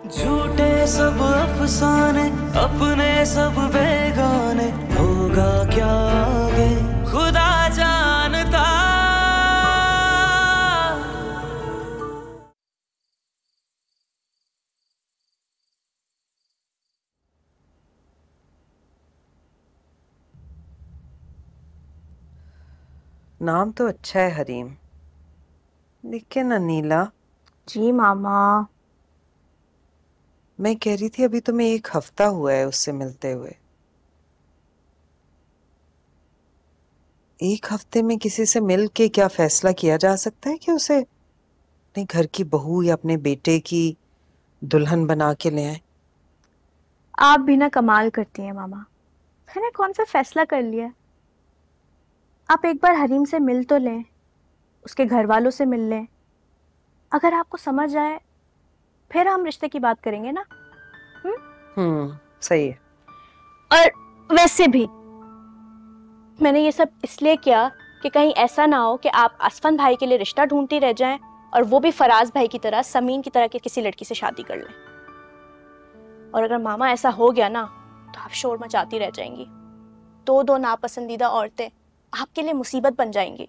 झूठे सब अफसाने अपने सब बेगाने, होगा क्या आगे खुदा जानता। नाम तो अच्छा है हरीम, लेकिन अनीला। जी मामा। मैं कह रही थी अभी तुम्हें 1 हफ्ता हुआ है उससे मिलते हुए। 1 हफ्ते में किसी से मिल के क्या फैसला किया जा सकता है कि उसे अपने घर की बहू या अपने बेटे की दुल्हन बना के ले आए? आप भी ना कमाल करती हैं मामा। मैंने कौन सा फैसला कर लिया? आप एक बार हरीम से मिल तो लें, उसके घर वालों से मिल लें। अगर आपको समझ आए फिर हम रिश्ते की बात करेंगे ना। सही है। और वैसे भी मैंने ये सब इसलिए किया कि कहीं ऐसा ना हो कि आप असफन भाई के लिए रिश्ता ढूंढती रह जाएं और वो भी फराज भाई की तरह, समीन की तरह की किसी लड़की से शादी कर लें। और अगर मामा ऐसा हो गया ना तो आप शोर मचाती रह जाएंगी। दो नापसंदीदा औरतें आपके लिए मुसीबत बन जाएंगी।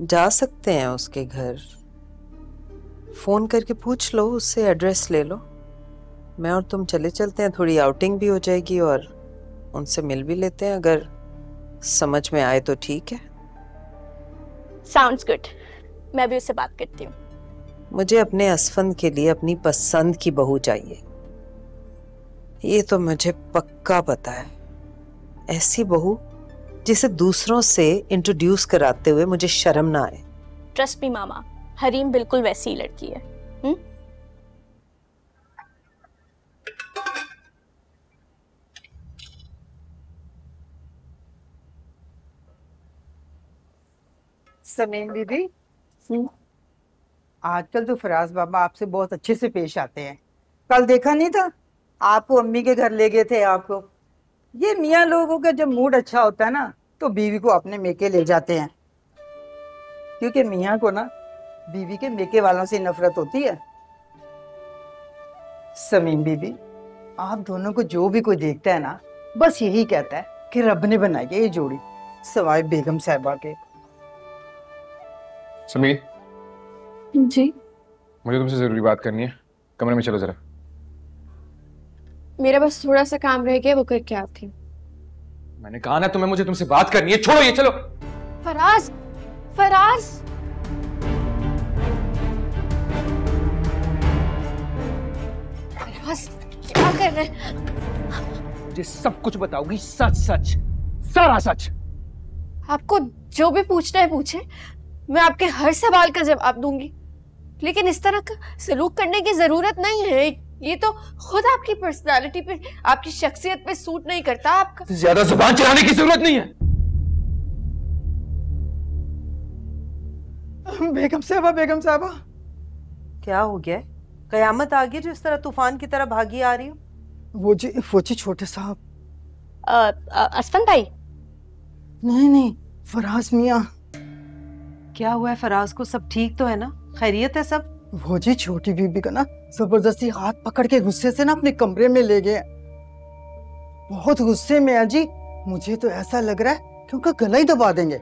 जा सकते हैं उसके घर, फोन करके पूछ लो उससे, एड्रेस ले लो। मैं और तुम चले चलते हैं, थोड़ी आउटिंग भी हो जाएगी और उनसे मिल भी लेते हैं। अगर समझ में आए तो ठीक है। Sounds good. मैं भी उससे बात करती हूँ। मुझे अपने असफंद के लिए अपनी पसंद की बहू चाहिए, ये तो मुझे पक्का पता है। ऐसी बहू जिसे दूसरों से इंट्रोड्यूस कराते हुए मुझे शर्म ना आए। ट्रस्ट मी मामा, हरीम बिल्कुल वैसी ही लड़की है। समीन दीदी, आजकल तो फराज बाबा आपसे बहुत अच्छे से पेश आते हैं। कल देखा नहीं था, आपको अम्मी के घर ले गए थे आपको। ये मियाँ लोगों का जब मूड अच्छा होता है ना तो बीवी को अपने मेके ले जाते हैं, क्योंकि मियाँ को ना बीवी के मेके वालों से नफरत होती है। समीन बीबी, आप दोनों को जो भी कोई देखता है ना बस यही कहता है कि रब ने बनाई है ये जोड़ी, सवाए बेगम साहिबा के। समीर, जी। मुझे तुमसे जरूरी बात करनी है, कमरे में चलो जरा। मेरा बस थोड़ा सा काम रह गया, वो करके आती हूँ। मैंने कहा ना तुम्हें, मुझे तुमसे बात करनी है, छोड़ो ये, चलो। फराज, फराज, फराज, क्या कर रहे हैं? मुझे सब कुछ बताओगी, सच सच, सारा सच। आपको जो भी पूछना है पूछे, मैं आपके हर सवाल का जवाब दूंगी, लेकिन इस तरह का सलूक करने की जरूरत नहीं है। ये तो खुद आपकी पर्सनालिटी पे, आपकी शख्सियत पे सूट नहीं करता। आपका ज्यादा जुबान चलाने की जरूरत नहीं है। बेगम साहबा, बेगम साहबा, क्या हो गया है? कयामत आ गई जो इस तरह तूफान की तरह भागी आ रही हो? वो जी छोटे साहब। असफन भाई? नहीं नहीं, फराज मियाँ। क्या हुआ है फराज को? सब ठीक तो है ना? खैरियत है सब? वो जी छोटी बीबी का ना जबरदस्ती हाथ पकड़ के गुस्से से ना अपने कमरे में ले गए। बहुत गुस्से में है जी। मुझे तो ऐसा लग रहा है कि उनका गला ही दबा देंगे।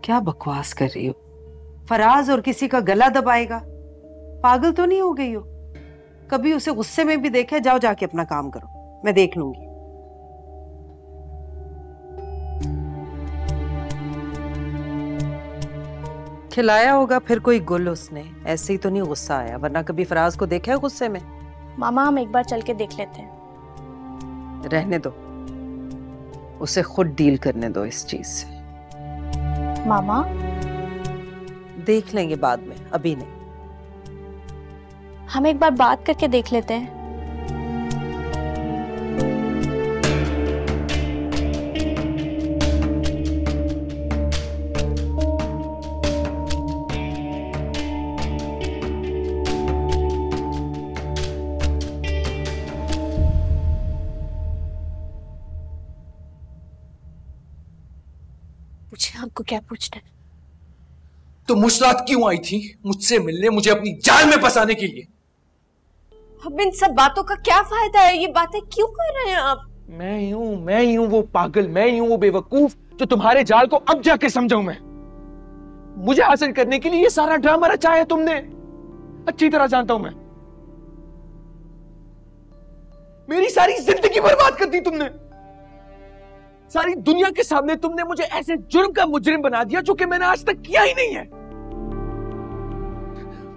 क्या बकवास कर रही हो? फराज और किसी का गला दबाएगा? पागल तो नहीं हो गई हो? कभी उसे गुस्से में भी देखा? जाओ जाके अपना काम करो, मैं देख लूंगी। खिलाया होगा फिर कोई गुल उसने, ऐसे ही तो नहीं गुस्सा आया, वरना कभी फराज को देखा है गुस्से में? मामा हम एक बार चल के देख लेते हैं। रहने दो, उसे खुद डील करने दो इस चीज से। मामा देख लेंगे बाद में, अभी नहीं। हम एक बार बात करके देख लेते हैं। पूछे, आपको क्या पूछना है? तुम उस रात क्यों आई थी मुझसे मिलने, मुझे अपनी जाल में फंसाने के लिए? अब इन सब बातों का क्या फायदा है? ये बातें क्यों कर रहे हैं आप? मैं ही हूं वो पागल, मैं ही हूं वो बेवकूफ जो तुम्हारे जाल को अब जाके समझाऊं मैं। मुझे हासिल करने के लिए ये सारा ड्रामा रचा है तुमने, अच्छी तरह जानता हूं मैं। मेरी सारी जिंदगी बर्बाद कर दी तुमने। सारी दुनिया के सामने तुमने मुझे ऐसे जुर्म का मुजरिम बना दिया जो कि मैंने आज तक किया ही नहीं है।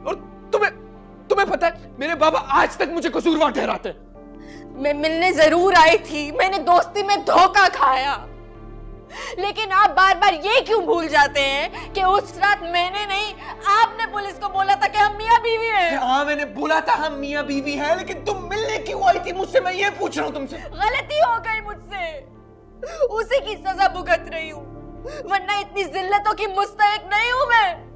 और तुम्हें पता है मेरे बाबा आज तक मुझे कसूरवार ठहराते हैं। मैं मिलने जरूर आई थी, मैंने दोस्ती में धोखा खाया, लेकिन आप बार बार ये क्यों भूल जाते हैं कि उस रात मैंने नहीं, आपने पुलिस को बोला था कि हम मियां बीवी हैं। हाँ मैंने बोला था हम मियां बीवी हैं, लेकिन तुम मिलने क्यों आई थी मुझसे? मैं ये पूछ रहा हूं तुमसे। गलती हो गई मुझसे, उसी की सजा भुगत रही हूँ, वरना इतनी जिल्लतों की मुस्तहिक नहीं हूं मैं।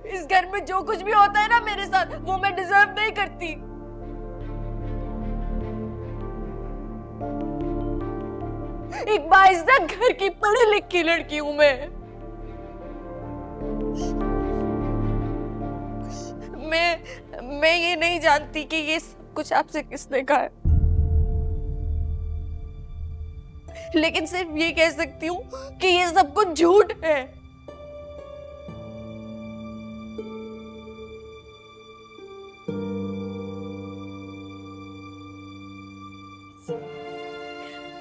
इस घर में जो कुछ भी होता है ना मेरे साथ, वो मैं डिजर्व नहीं करती। एक बाइज्जत घर की पढ़ी लिखी लड़की हूं मैं ये नहीं जानती कि ये सब कुछ आपसे किसने कहा है, लेकिन सिर्फ ये कह सकती हूँ कि ये सब कुछ झूठ है।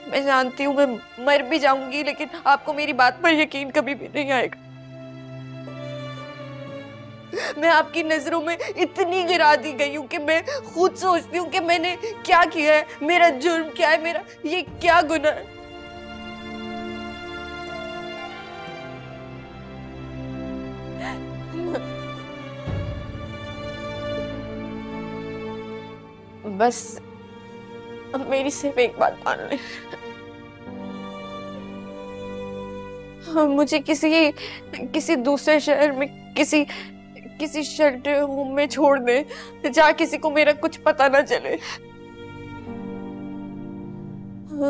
मैं जानती हूँ मैं मर भी जाऊंगी, लेकिन आपको मेरी बात पर यकीन कभी भी नहीं आएगा। मैं आपकी नजरों में इतनी गिरा दी गई हूँ कि मैं खुद सोचती हूँ कि मैंने क्या किया है, मेरा जुर्म क्या है, मेरा ये क्या गुनाह है। बस अब मेरी सिर्फ एक बात मान लें, मुझे किसी दूसरे शहर में किसी शेल्टर होम में छोड़ दे, जहाँ किसी को मेरा कुछ पता ना चले।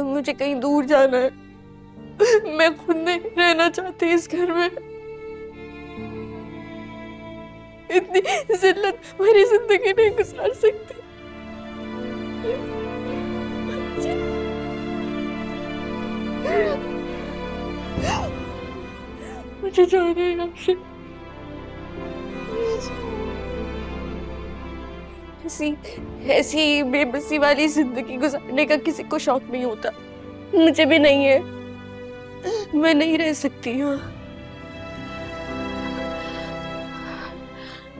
मुझे कहीं दूर जाना है, मैं खुद नहीं रहना चाहती इस घर में। इतनी जिल्लत मेरी जिंदगी नहीं गुजार सकती। मुझे जाना है आपसे। ऐसी बेबसी वाली जिंदगी गुजारने का किसी को शौक नहीं होता, मुझे भी नहीं है। मैं नहीं रह सकती हूँ।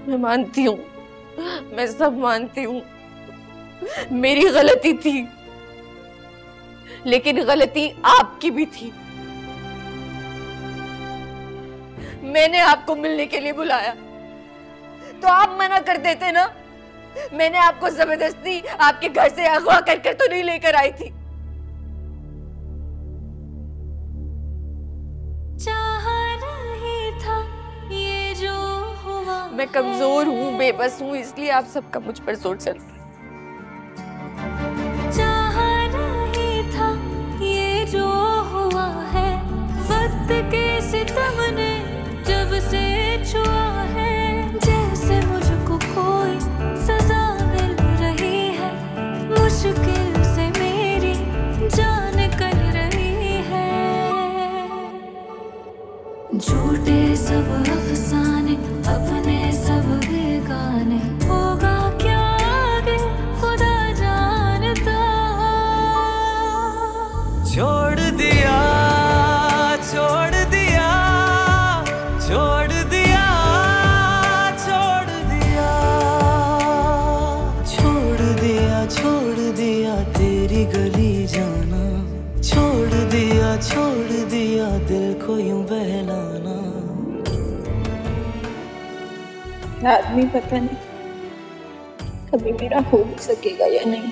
मैं मानती हूँ, मैं सब मानती हूँ, मेरी गलती थी, लेकिन गलती आपकी भी थी। मैंने आपको मिलने के लिए बुलाया तो आप मना कर देते ना। मैंने आपको जबरदस्ती आपके घर से अगवा कर तो नहीं लेकर आई थी। चाहा नहीं था ये जो हुआ। मैं कमजोर हूँ, बेबस हूँ, इसलिए आप सबका मुझ पर जोर चल रहा है। चाहा नहीं था ये जो हुआ है, वक्त के सितम ने जब से छुआ है। जैसे मुझको कोई सजा मिल रही है, मुश्किल से मेरी जान निकल रही है। झूठे सब अफसाने, अपने सब बेगाने, होगा क्या आगे खुदा जानता। छोड़ दिया, छोड़ दिया, छोड़ दिया, छोड़ दिया, छोड़ दिया, छोड़ दिया तेरी गली जाना। छोड़ दिया दिल को यूं बहलाना। आदमी पता नहीं कभी मेरा हो भी सकेगा या नहीं।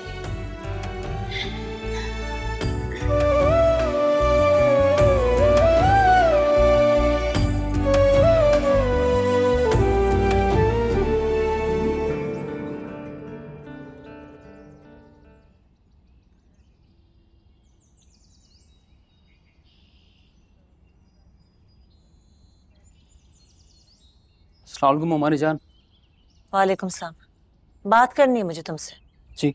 अस्सलाम वालेकुम हमारी जान। वालेकुम सलाम। बात करनी है मुझे तुमसे। जी।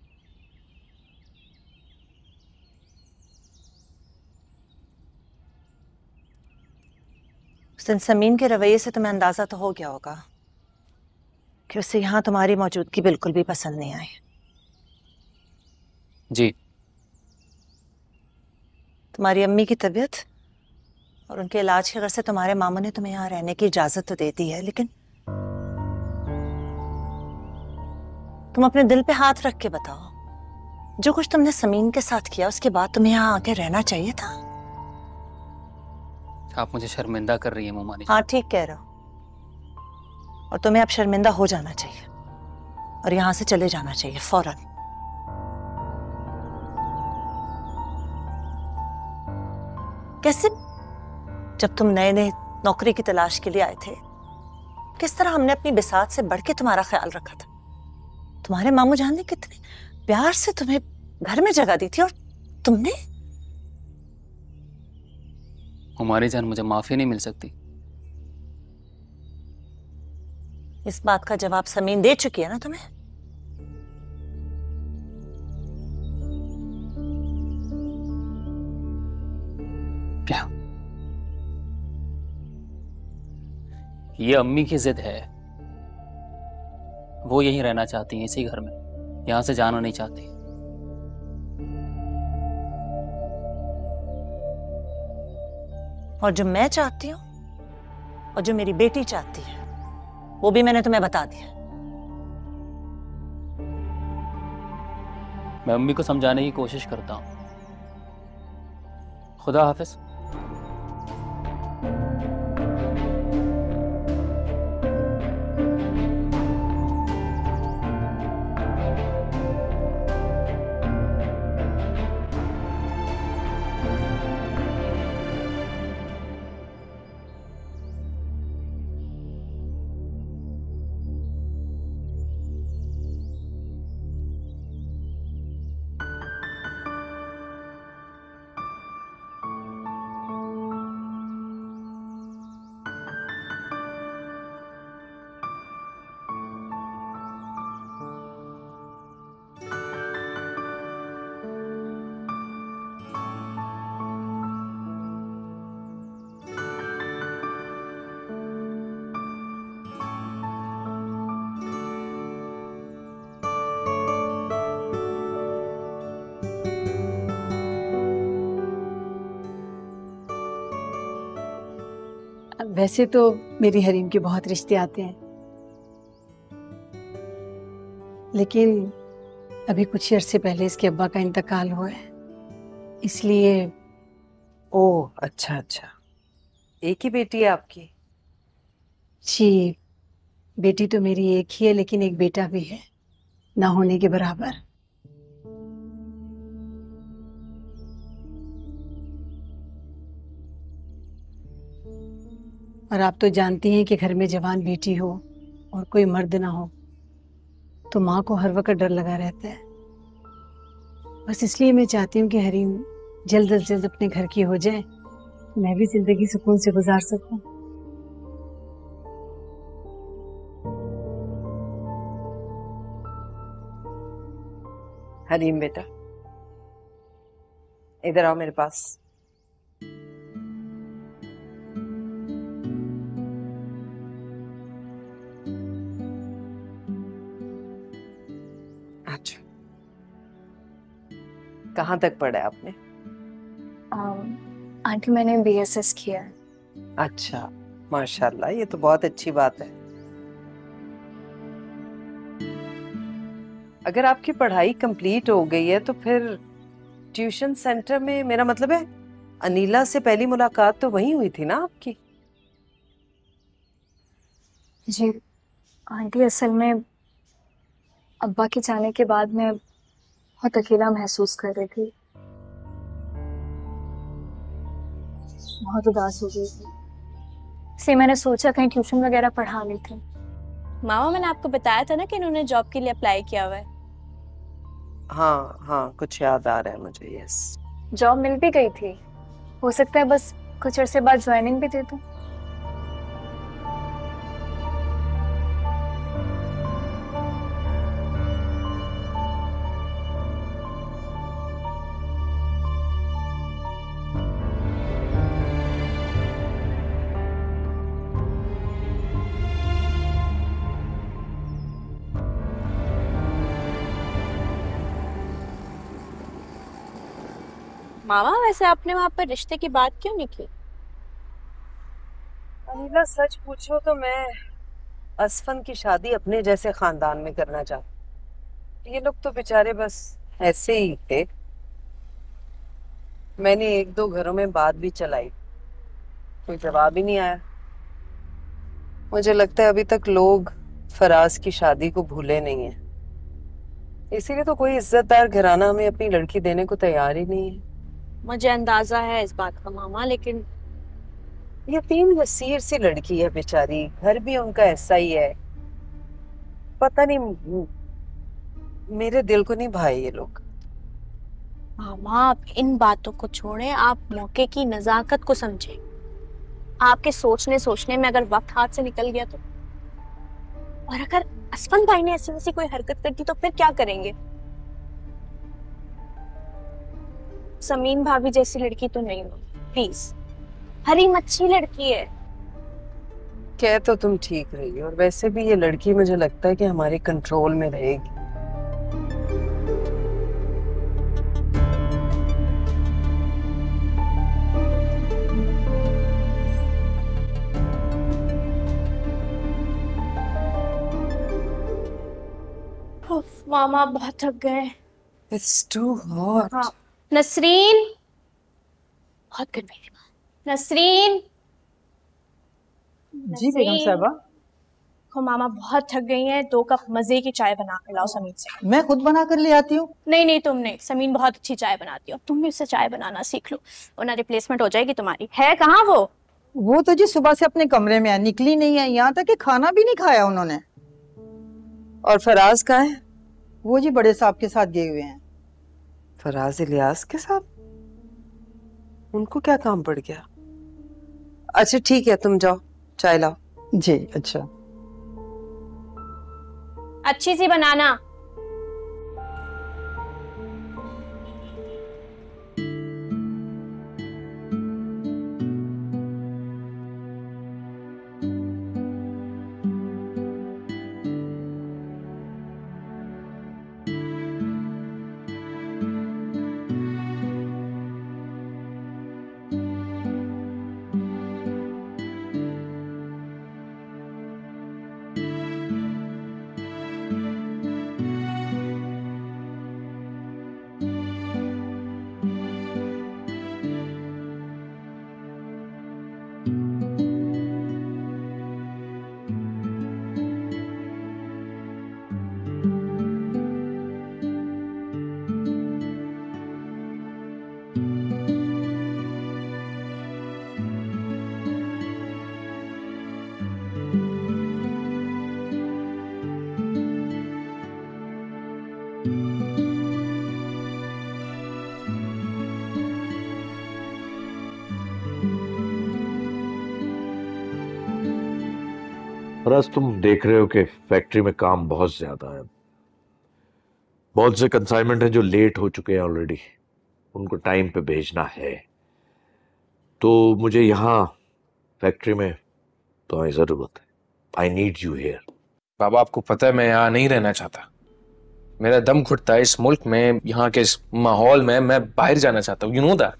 उस दिन समीन के रवैये से तुम्हें अंदाजा तो हो गया होगा कि उसे यहाँ तुम्हारी मौजूदगी बिल्कुल भी पसंद नहीं आई। जी। तुम्हारी अम्मी की तबीयत और उनके इलाज की वजह से तुम्हारे मामू ने तुम्हें यहाँ रहने की इजाजत तो दे दी है, लेकिन तुम अपने दिल पे हाथ रख के बताओ, जो कुछ तुमने समीन के साथ किया उसके बाद तुम्हें यहाँ आके रहना चाहिए था? आप मुझे शर्मिंदा कर रही हैं मोमानी। हाँ ठीक कह रहे हो, और तुम्हें अब शर्मिंदा हो जाना चाहिए और यहाँ से चले जाना चाहिए फौरन। कैसे? जब तुम नए नए नौकरी की तलाश के लिए आए थे, किस तरह हमने अपनी बिसात से बढ़ के तुम्हारा ख्याल रखा था। तुम्हारे मामू जान ने कितने प्यार से तुम्हें घर में जगह दी थी, और तुमने। हमारी जान मुझे माफी नहीं मिल सकती। इस बात का जवाब समीन दे चुकी है ना तुम्हें? क्या? ये अम्मी की जिद है, वो यहीं रहना चाहती हैं इसी घर में, यहां से जाना नहीं चाहती। और जो मैं चाहती हूँ और जो मेरी बेटी चाहती है वो भी मैंने तुम्हें बता दिया। मैं अम्मी को समझाने की कोशिश करता हूं। खुदा हाफिज। वैसे तो मेरी हरीम के बहुत रिश्ते आते हैं, लेकिन अभी कुछ अरसे पहले इसके अब्बा का इंतकाल हुआ है, इसलिए। ओह अच्छा अच्छा, एक ही बेटी है आपकी? जी, बेटी तो मेरी एक ही है, लेकिन एक बेटा भी है, ना होने के बराबर। और आप तो जानती हैं कि घर में जवान बेटी हो और कोई मर्द ना हो तो माँ को हर वक्त डर लगा रहता है। बस इसलिए मैं चाहती हूँ कि हरीम जल्द से जल्द अपने घर की हो जाए, मैं भी जिंदगी सुकून से गुजार सकूं। हरीम बेटा, इधर आओ मेरे पास। अच्छा, कहाँ तक पढ़ा है आपने? आंटी मैंने BSS किया है। अच्छा, माशाल्लाह, ये तो बहुत अच्छी बात है। अगर आपकी पढ़ाई कंप्लीट हो गई है तो फिर ट्यूशन सेंटर में, मेरा मतलब है अनीला से पहली मुलाकात तो वहीं हुई थी ना आपकी? जी आंटी, असल में अब्बा के जाने के बाद मैं बहुत अकेला महसूस कर रही थी, बहुत उदास हो गई थी, इसलिए मैंने सोचा कहीं ट्यूशन वगैरह पढ़ा ली थी। मामा, मैंने आपको बताया था ना कि इन्होंने जॉब के लिए अप्लाई किया हुआ है। हाँ हाँ, कुछ याद आ रहा है मुझे। यस, जॉब मिल भी गई थी, हो सकता है बस कुछ अरसे बाद ज्वाइनिंग भी दे दूं। मामा वैसे आपने वहां पर रिश्ते की बात क्यों नहीं की? अनिला सच पूछो तो मैं असफन की शादी अपने जैसे खानदान में करना चाहती। ये लोग तो बेचारे बस ऐसे ही थे। मैंने 1-2 घरों में बात भी चलाई, कोई जवाब ही नहीं आया। मुझे लगता है अभी तक लोग फराज की शादी को भूले नहीं है, इसीलिए तो कोई इज्जतदार घराना हमें अपनी लड़की देने को तैयार ही नहीं है। मुझे अंदाजा है इस बात का मामा, लेकिन यतीम नसीर सी लड़की है बेचारी, घर भी उनका ऐसा ही है। पता नहीं, मेरे दिल को नहीं भाए ये लोग। मामा आप इन बातों को छोड़ें, आप मौके की नजाकत को समझें। आपके सोचने में अगर वक्त हाथ से निकल गया तो, और अगर असफन भाई ने ऐसी वैसी कोई हरकत कर दी तो फिर क्या करेंगे? समीन भाभी जैसी लड़की तो नहीं हो, प्लीज। हरी मच्छी लड़की है। कह तो तुम ठीक रही हो, और वैसे भी ये लड़की मुझे लगता है कि हमारे कंट्रोल में रहेगी। मामा बहुत थक गए। It's too hot. हाँ। नसरीन, बहुत गर्मी थी। नसरीन, जी बेगम साहबा। को मामा बहुत थक गई हैं, 2 कप मजे की चाय बना कर लाओ समीन से। मैं खुद बना कर ले आती हूँ। नहीं तुम नहीं, समीन बहुत अच्छी चाय बनाती हो, तुम भी उससे चाय बनाना सीख लो, वरना रिप्लेसमेंट हो जाएगी तुम्हारी। है कहाँ वो तो जी सुबह से अपने कमरे में है, निकली नहीं है। यहाँ तक कि खाना भी नहीं खाया उन्होंने। और फराज कहाँ है? वो जी बड़े साहब के साथ गए हुए हैं। फराज इलियास के साथ? उनको क्या काम पड़ गया? अच्छा ठीक है, तुम जाओ चाय लाओ। जी अच्छा। अच्छी सी बनाना। फराज, तुम देख रहे हो कि फैक्ट्री में काम बहुत ज्यादा है। बहुत से कंसाइनमेंट हैं जो लेट हो चुके हैं ऑलरेडी, उनको टाइम पे भेजना है। तो मुझे यहाँ फैक्ट्री में तुम्हारी जरूरत है। I need you here. बाबा आपको पता है मैं यहाँ नहीं रहना चाहता। मेरा दम घुटता है इस मुल्क में, यहाँ के इस माहौल में। मैं बाहर जाना चाहता हूँ, यू नो दैट।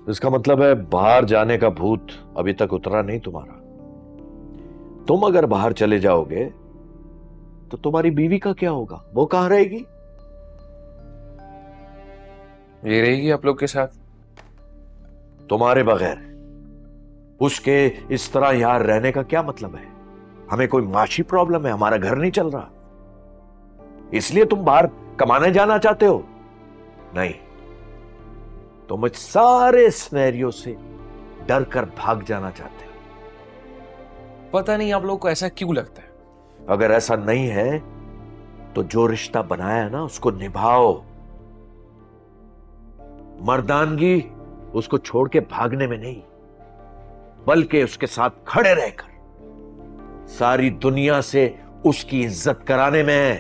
इसका मतलब है बाहर जाने का भूत अभी तक उतरा नहीं तुम्हारा। तुम अगर बाहर चले जाओगे तो तुम्हारी बीवी का क्या होगा? वो कहां रहेगी? ये रहेगी आप लोग के साथ। तुम्हारे बगैर उसके इस तरह यहां रहने का क्या मतलब है? हमें कोई माशी प्रॉब्लम है? हमारा घर नहीं चल रहा इसलिए तुम बाहर कमाने जाना चाहते हो? नहीं, तुम इस सारे सिनेरियो से डर कर भाग जाना चाहते हो। पता नहीं आप लोगों को ऐसा क्यों लगता है। अगर ऐसा नहीं है तो जो रिश्ता बनाया है ना उसको निभाओ। मर्दानगी उसको छोड़ के भागने में नहीं, बल्कि उसके साथ खड़े रहकर सारी दुनिया से उसकी इज्जत कराने में है।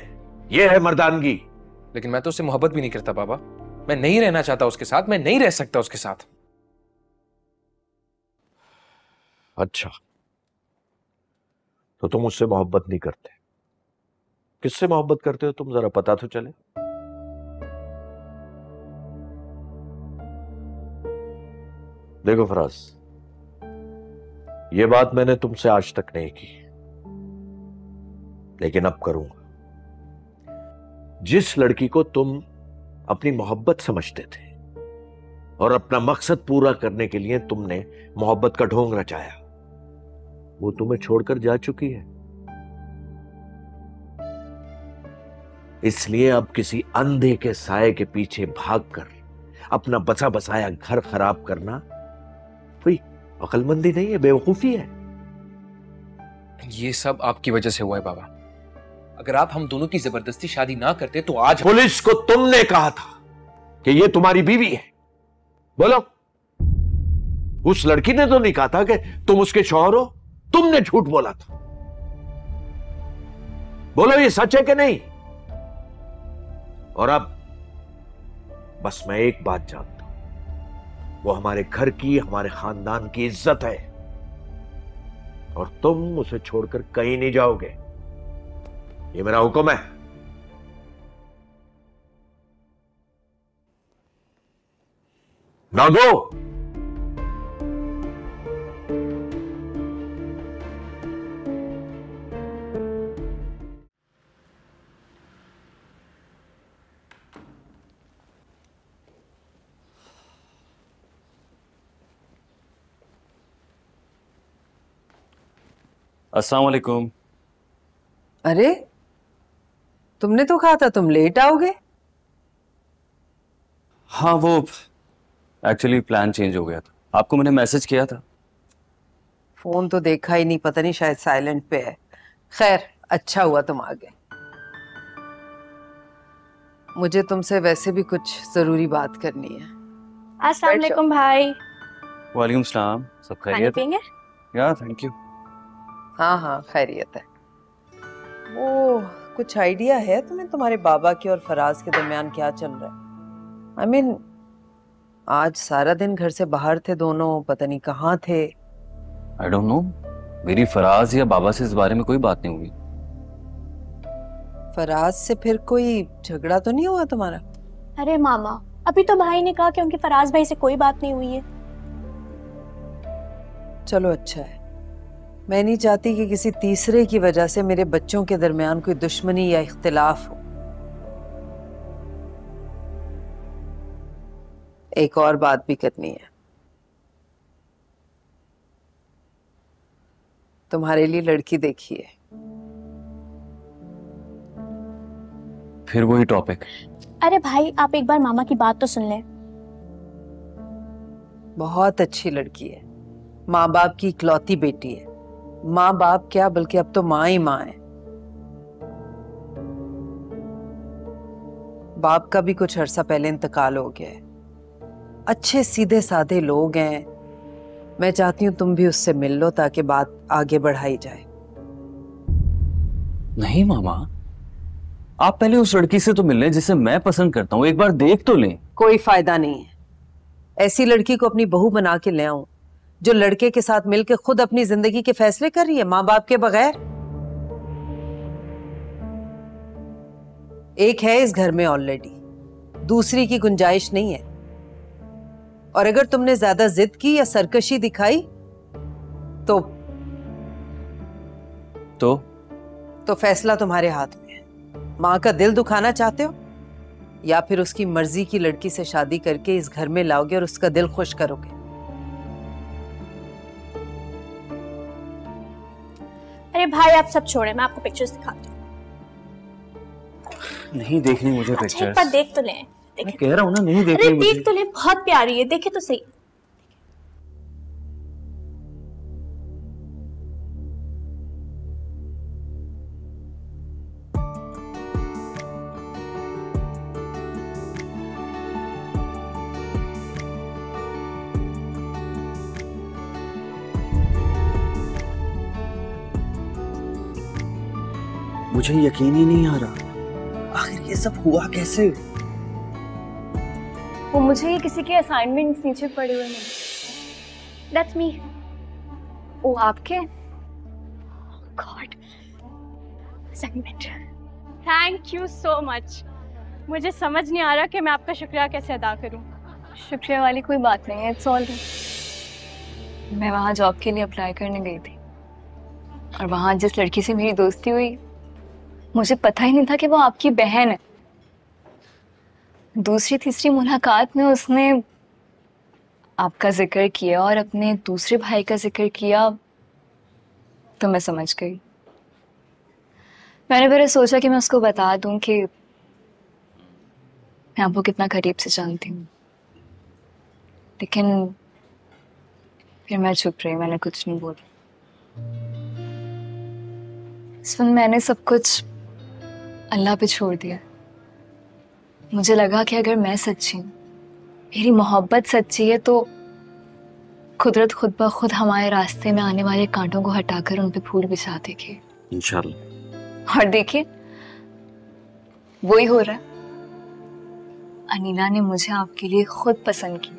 यह है मर्दानगी। लेकिन मैं तो उससे मोहब्बत भी नहीं करता बाबा। मैं नहीं रहना चाहता उसके साथ, मैं नहीं रह सकता उसके साथ। अच्छा, तो तुम उससे मोहब्बत नहीं करते। किससे मोहब्बत करते हो तुम? जरा पता तो चले। देखो फराज, ये बात मैंने तुमसे आज तक नहीं की, लेकिन अब करूंगा। जिस लड़की को तुम अपनी मोहब्बत समझते थे और अपना मकसद पूरा करने के लिए तुमने मोहब्बत का ढोंग रचाया, वो तुम्हें छोड़कर जा चुकी है। इसलिए अब किसी अंधे के साये के पीछे भागकर अपना बचा बसाया घर खराब करना कोई अक्लमंदी नहीं है, बेवकूफी है। ये सब आपकी वजह से हुआ है बाबा। अगर आप हम दोनों की जबरदस्ती शादी ना करते तो आज पुलिस को तुमने कहा था कि ये तुम्हारी बीवी है। बोलो, उस लड़की ने तो नहीं कहा था कि तुम उसके शौहर हो। तुमने झूठ बोला था। बोलो, ये सच है कि नहीं? और अब बस मैं एक बात जानता हूं, वो हमारे घर की, हमारे खानदान की इज्जत है और तुम उसे छोड़कर कहीं नहीं जाओगे। ये मेरा हुक्म है। नागो, अस्सलाम वालेकुम। अरे, तुमने तो कहा था तुम लेट आओगे। हाँ, वो एक्चुअली प्लान चेंज हो गया था। आपको मैंने मैसेज किया था। फोन तो देखा ही नहीं, पता नहीं शायद साइलेंट पे है। खैर, अच्छा हुआ तुम आ गए। मुझे तुमसे वैसे भी कुछ जरूरी बात करनी है। अस्सलाम वालेकुम भाई। वालेकुम सलाम। सब खैरियत? पानी पिएंगे? या थैंक यू। हाँ हाँ, खैरियत है। वो कुछ आइडिया है तुम्हें तुम्हारे बाबा के और फराज के दरमियान क्या चल रहा है? I mean, आज सारा दिन घर से बाहर थे दोनों, पता नहीं कहाँ थे। आई डोंट नो, मेरी फराज या बाबा से इस बारे में कोई बात नहीं हुई। फराज से फिर कोई झगड़ा तो नहीं हुआ तुम्हारा? अरे मामा, अभी तो भाई ने कहा कि उनकी फराज भाई से कोई बात नहीं हुई है। चलो अच्छा है। मैं नहीं चाहती कि किसी तीसरे की वजह से मेरे बच्चों के दरमियान कोई दुश्मनी या इख्तिलाफ हो। एक और बात भी करनी है। तुम्हारे लिए लड़की देखी है। फिर वही टॉपिक। अरे भाई, आप एक बार मामा की बात तो सुन लें। बहुत अच्छी लड़की है, माँ बाप की इकलौती बेटी है। माँ बाप क्या, बल्कि अब तो माँ ही माँ है। बाप का भी कुछ अरसा पहले इंतकाल हो गया है। अच्छे सीधे साधे लोग हैं। मैं चाहती हूँ तुम भी उससे मिल लो ताकि बात आगे बढ़ाई जाए। नहीं मामा, आप पहले उस लड़की से तो मिल लें जिसे मैं पसंद करता हूँ, एक बार देख तो लें। कोई फायदा नहीं है। ऐसी लड़की को अपनी बहू बना के ले आऊं जो लड़के के साथ मिलकर खुद अपनी जिंदगी के फैसले कर रही है, माँ बाप के बगैर। एक है इस घर में ऑलरेडी, दूसरी की गुंजाइश नहीं है। और अगर तुमने ज्यादा जिद की या सरकशी दिखाई तो फैसला तुम्हारे हाथ में है। माँ का दिल दुखाना चाहते हो या फिर उसकी मर्जी की लड़की से शादी करके इस घर में लाओगे और उसका दिल खुश करोगे? अरे भाई, आप सब छोड़े, मैं आपको पिक्चर्स दिखाती हूँ। नहीं देखनी मुझे अच्छा, पिक्चर्स। एक बार देख तो लें। मैं कह रहा हूँ ना, नहीं देखनी अरे मुझे। देख तो लें, बहुत प्यारी है, देखे तो सही। मुझे यकीन ही नहीं आ रहा, आखिर ये सब हुआ कैसे? वो मुझे ये किसी के असाइनमेंट्स नीचे पड़े हुए मिले। That's me. वो आपके? God. Assignment. Thank you so much. मुझे समझ नहीं आ रहा कि मैं आपका शुक्रिया कैसे अदा करूं। शुक्रिया वाली कोई बात नहीं है, इट्स ऑल राइट। मैं वहाँ जॉब के लिए अप्लाई करने गई थी और वहाँ जिस लड़की से मेरी दोस्ती हुई, मुझे पता ही नहीं था कि वो आपकी बहन है। दूसरी तीसरी मुलाकात में उसने आपका जिक्र किया और अपने दूसरे भाई का जिक्र किया, तो मैं समझ गई। मैंने फिर सोचा कि मैं उसको बता दूं कि मैं आपको कितना करीब से जानती हूँ, लेकिन फिर मैं चुप रही, मैंने कुछ नहीं बोला। मैंने सब कुछ अल्लाह पे छोड़ दिया। मुझे लगा कि अगर मैं सच्ची हूँ, मेरी मोहब्बत सच्ची है, तो कुदरत खुद ब खुद हमारे रास्ते में आने वाले कांटों को हटाकर उन पे फूल बिछा देगी इंशाल्लाह। और देखिए वही हो रहा है। अनीला ने मुझे आपके लिए खुद पसंद की।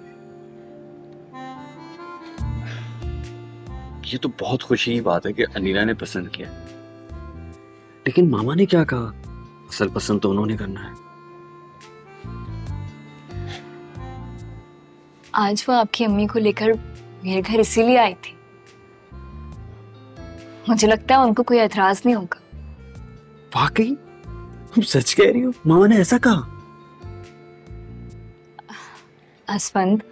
ये तो बहुत खुशी की बात है कि अनीला ने पसंद किया, लेकिन मामा ने क्या कहा? असल पसंद तो उन्होंने करना है। आज वो आपकी अम्मी को लेकर मेरे घर इसीलिए आई थी। मुझे लगता है उनको कोई एतराज नहीं होगा। वाकई? तुम सच कह रही हो? मामा ने ऐसा कहा? असफंद,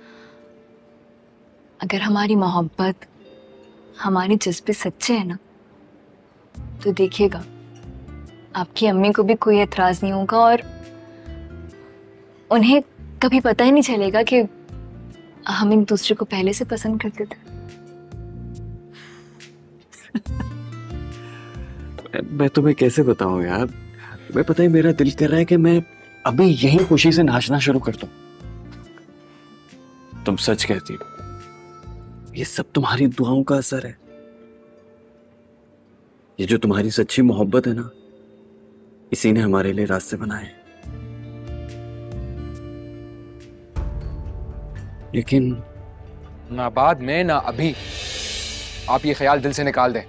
अगर हमारी मोहब्बत, हमारे जज्बे सच्चे हैं ना, तो देखिएगा आपकी अम्मी को भी कोई एतराज नहीं होगा और उन्हें कभी पता ही नहीं चलेगा कि हम एक दूसरे को पहले से पसंद करते थे। मैं तुम्हें कैसे बताऊं यार? मैं पता है मेरा दिल कर रहा है कि मैं अभी यही खुशी से नाचना शुरू कर दूं। तुम सच कहती हो, ये सब तुम्हारी दुआओं का असर है। ये जो तुम्हारी सच्ची मोहब्बत है ना, इसी ने हमारे लिए रास्ते बनाए। लेकिन ना बाद में ना अभी। आप ये ख्याल दिल से निकाल दें।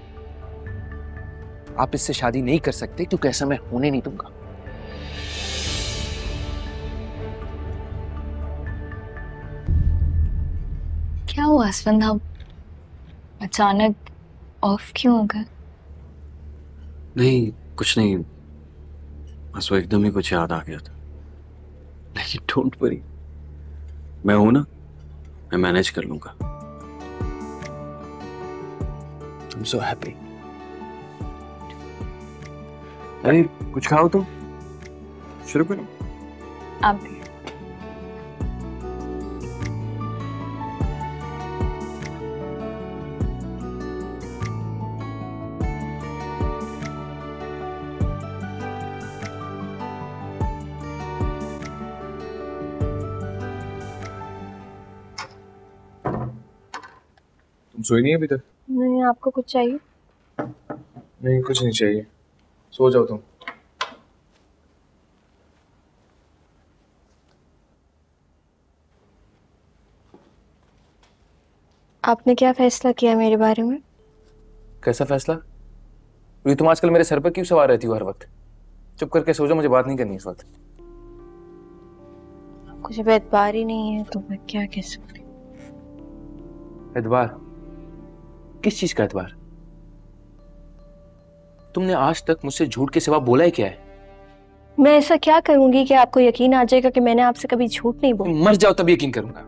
आप इससे शादी नहीं कर सकते क्योंकि ऐसा मैं होने नहीं दूंगा। क्या हुआ असफंद, आप अचानक ऑफ क्यों हो गए? नहीं, कुछ नहीं, बस वो एकदम ही कुछ याद आ गया था। लेकिन डोंट वरी, मैं हूं ना, मैं मैनेज कर लूंगा। I'm so happy। अरे कुछ खाओ तो, शुरू करो। आप भी। तुम सोई नहीं अभी तक? नहीं, आपको कुछ चाहिए? नहीं, कुछ नहीं चाहिए, सो जाओ तुम। आपने क्या फैसला किया मेरे बारे में? कैसा फैसला? ये तुम आजकल मेरे सर पर क्यों सवार रहती हो हर वक्त? चुप करके सो जाओ, मुझे बात नहीं करनी इस वक्त। आपको जब एतबार ही नहीं है तो मैं क्या कह सकती हूँ? एतबार? किस चीज का एतबार? तुमने आज तक मुझसे झूठ के सिवा बोला ही क्या है? मैं ऐसा क्या करूंगी कि आपको यकीन आ जाएगा कि मैंने आपसे कभी झूठ नहीं बोला? मर जाओ तब यकीन करूंगा।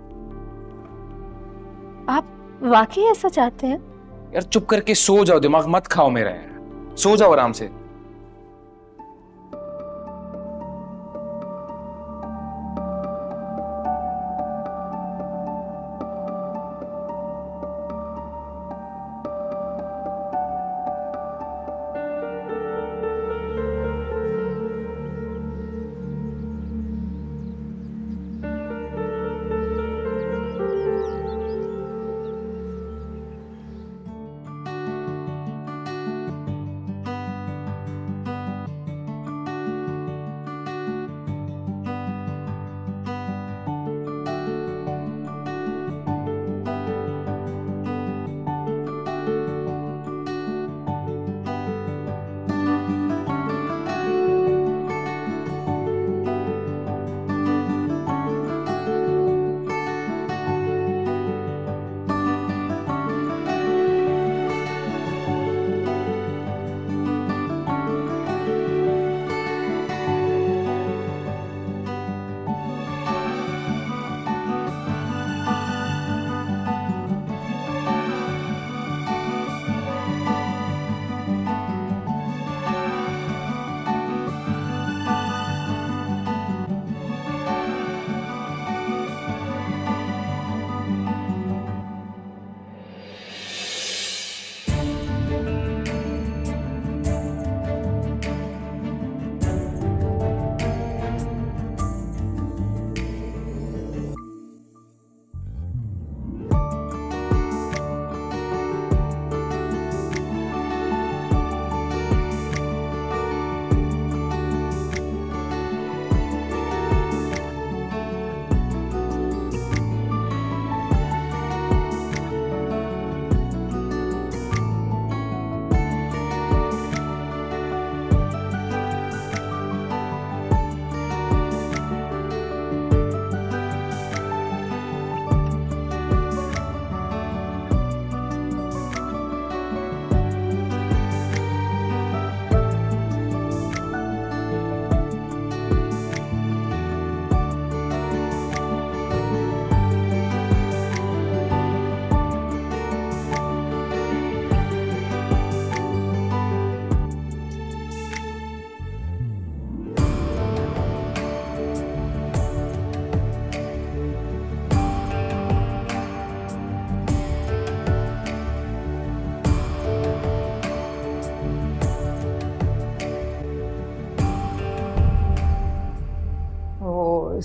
आप वाकई ऐसा चाहते हैं? यार चुप करके सो जाओ, दिमाग मत खाओ मेरा यार, सो जाओ आराम से।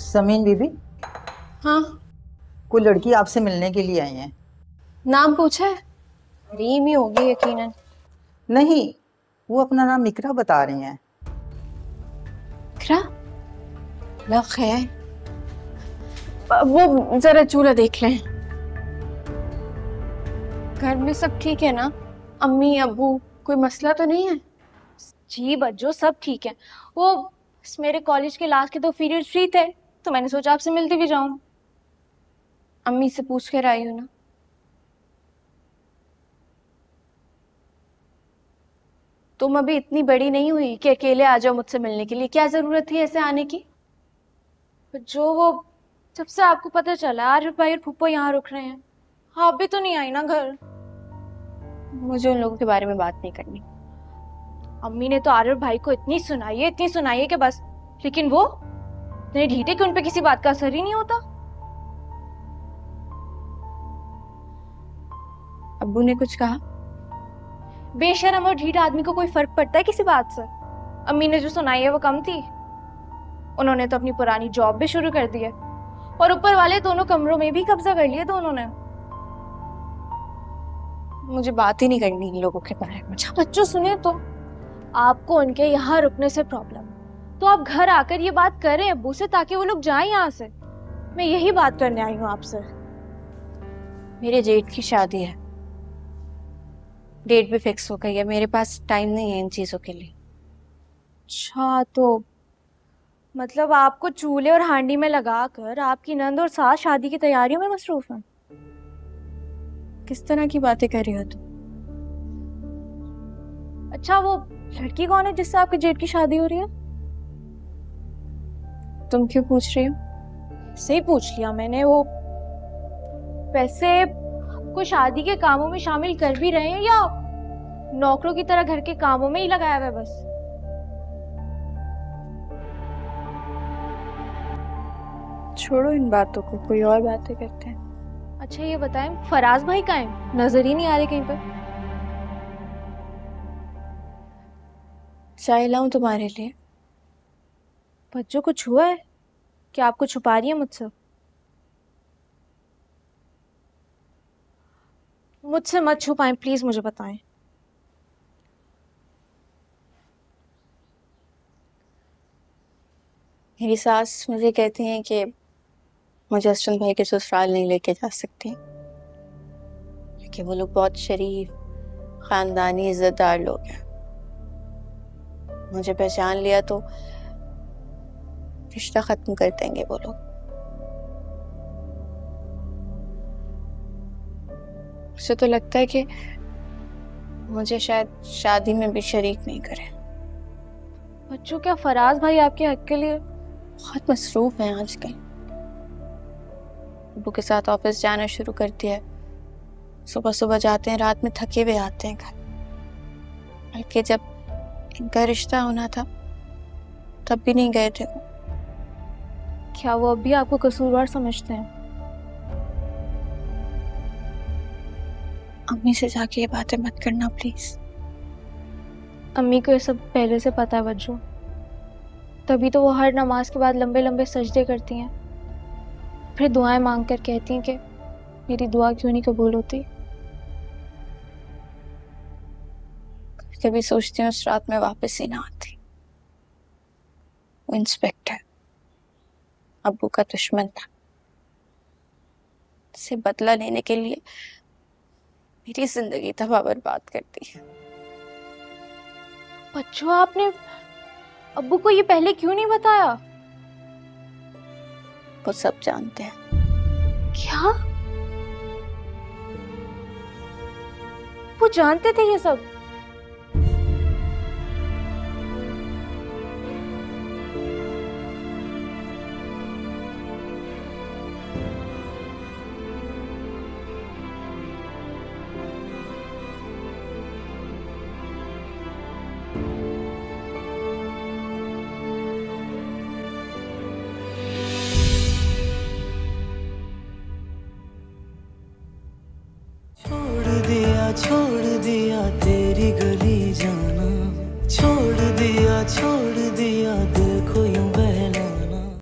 समीन बीबी, हाँ, कोई लड़की आपसे मिलने के लिए आई है। नाम पूछा है? रीम ही होगी यकीनन। नहीं, वो अपना नाम इकरा बता रही हैं। इकरा? लग है। वो जरा चूल्हा देख लें। घर में सब ठीक है ना? अम्मी अब्बू, कोई मसला तो नहीं है? जी बच्चों, सब ठीक है। वो मेरे कॉलेज के लास्ट के 2 पीरियड फ्री थे तो मैंने सोचा आपसे मिलते भी जाऊं। अम्मी से पूछ कर आई हो ना? तुम अभी इतनी बड़ी नहीं हुई कि अकेले आ जाओ मुझसे मिलने के लिए। क्या जरूरत थी ऐसे आने की? जो वो जब से आपको पता चला आरिफ भाई और फूफो यहाँ रुक रहे हैं, आप भी तो नहीं आई ना घर। मुझे उन लोगों के बारे में बात नहीं करनी। अम्मी ने तो आरिफ भाई को इतनी सुनाई है कि बस, लेकिन वो इतने ढीठे कि उन पे किसी बात का असर ही नहीं होता। अब्बू ने कुछ कहा? बेशरम और ढीठ आदमी को कोई फर्क पड़ता है किसी बात से? अम्मी ने जो सुनाई है वो कम थी। उन्होंने तो अपनी पुरानी जॉब भी शुरू कर दी है और ऊपर वाले दोनों कमरों में भी कब्जा कर लिया दोनों ने। मुझे बात ही नहीं करनी इन लोगों के बारे में। बच्चों सुनिए तो, आपको उनके यहाँ रुकने से प्रॉब्लम, तो आप घर आकर ये बात करें अब्बू से ताकि वो लोग जाएं यहाँ से। मैं यही बात करने आई हूँ आपसे। मेरे जेठ की शादी है, डेट भी फिक्स हो गई है। मेरे पास टाइम नहीं है इन चीजों के लिए। अच्छा, तो मतलब आपको चूल्हे और हांडी में लगाकर आपकी नंद और सास शादी की तैयारियों में मसरूफ हैं। किस तरह की बातें कर रही हो तुम? अच्छा, वो लड़की कौन है जिससे आपके जेठ की शादी हो रही है? तुम क्यों पूछ रही हो? सही पूछ लिया मैंने। वो वैसे को शादी के कामों में शामिल कर भी रहे हैं या नौकरों की तरह घर के कामों में ही लगाया हुआ है बस? छोड़ो इन बातों को, कोई और बातें करते हैं। अच्छा ये बताएं, फराज भाई कहाँ हैं? नजर ही नहीं आ रहे कहीं पर। चाय लाऊं तुम्हारे लिए? बच्चों कुछ हुआ है कि आपको छुपा रही है मुझसे? मुझसे मत छुपाएं प्लीज, मुझे बताएं। मेरी सास मुझे कहती हैं कि मुझे अशरफ भाई के ससुराल नहीं लेके जा सकती क्योंकि वो लोग बहुत शरीफ, खानदानी, इज्जतदार लोग हैं। मुझे पहचान लिया तो रिश्ता खत्म कर देंगे वो लोग। मुझे तो लगता है कि मुझे शायद शादी में भी शरीक नहीं करें। बच्चों क्या फराज भाई आपके हक के लिए बहुत मसरूफ हैं आजकल। अब्बू के साथ ऑफिस जाना शुरू कर दिया है। सुबह सुबह जाते हैं, रात में थके हुए आते हैं घर। बल्कि जब इनका रिश्ता होना था तब भी नहीं गए थे वो। क्या वो अब भी आपको कसूरवार समझते हैं? अम्मी से जाके ये बातें मत करना प्लीज। अम्मी को ये सब पहले से पता है बच्चों, तभी तो वो हर नमाज के बाद लंबे लंबे सजदे करती हैं, फिर दुआएं मांग कर कहती हैं कि मेरी दुआ क्यों नहीं कबूल होती। कभी सोचती हूँ उस रात में वापस ही ना आती। वो इंस्पेक्टर अब्बू का दुश्मन था, से बदला लेने के लिए मेरी जिंदगी तबाह बर्बाद कर दी है। बच्चों आपने अब्बू को ये पहले क्यों नहीं बताया? वो सब जानते हैं। क्या वो जानते थे ये सब? छोड़ दिया तेरी गली जाना, छोड़ दिया देखो यूं